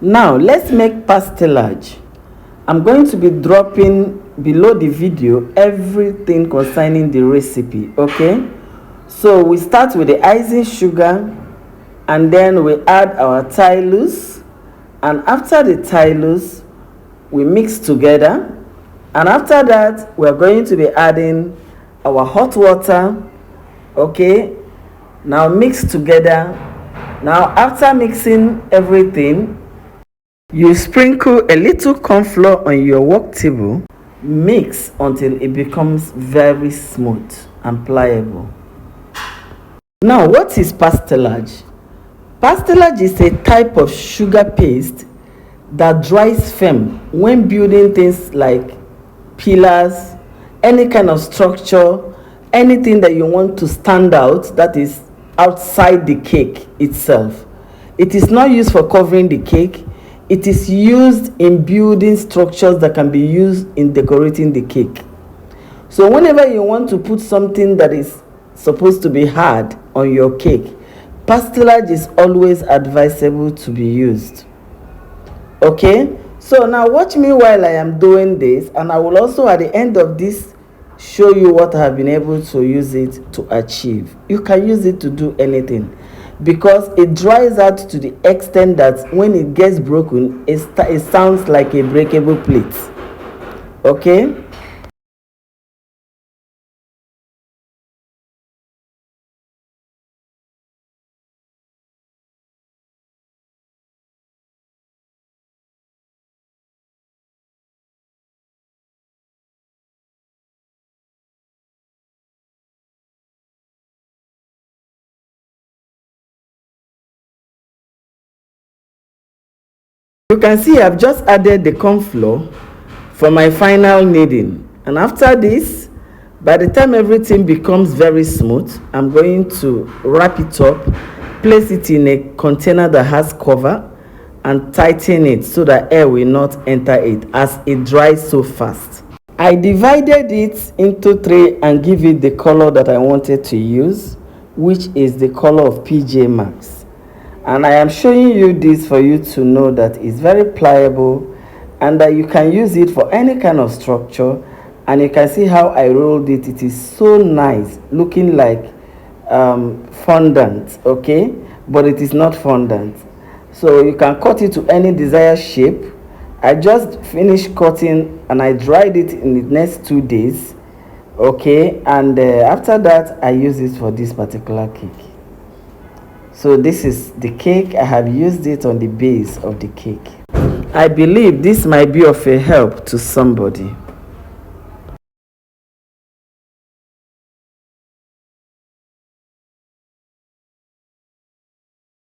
Now let's make pastillage. I'm going to be dropping below the video everything concerning the recipe. Okay, so we start with the icing sugar, and then we add our Tylose, and after the Tylose we mix together, and after that we're going to be adding our hot water. Okay, now mix together. Now after mixing everything, you sprinkle a little corn flour on your work table. Mix until it becomes very smooth and pliable. Now, what is pastillage? Pastillage is a type of sugar paste that dries firm when building things like pillars, any kind of structure, anything that you want to stand out that is outside the cake itself. It is not used for covering the cake. It is used in building structures that can be used in decorating the cake. So whenever you want to put something that is supposed to be hard on your cake, pastillage is always advisable to be used. Okay, so now watch me while I am doing this, and I will also at the end of this show you what I have been able to use it to achieve. You can use it to do anything, because it dries out to the extent that when it gets broken, it sounds like a breakable plate. Okay, you can see I've just added the corn flour for my final kneading, and after this, by the time everything becomes very smooth, I'm going to wrap it up, place it in a container that has cover, and tighten it so that air will not enter it as it dries so fast. I divided it into three and give it the color that I wanted to use, which is the color of PJ Masks. And I am showing you this for you to know that it's very pliable and that you can use it for any kind of structure. And you can see how I rolled it. It is so nice, looking like fondant, okay, but it is not fondant. So you can cut it to any desired shape. I just finished cutting and I dried it in the next 2 days, okay, and after that I use it for this particular cake. So this is the cake. I have used it on the base of the cake. I believe this might be of a help to somebody.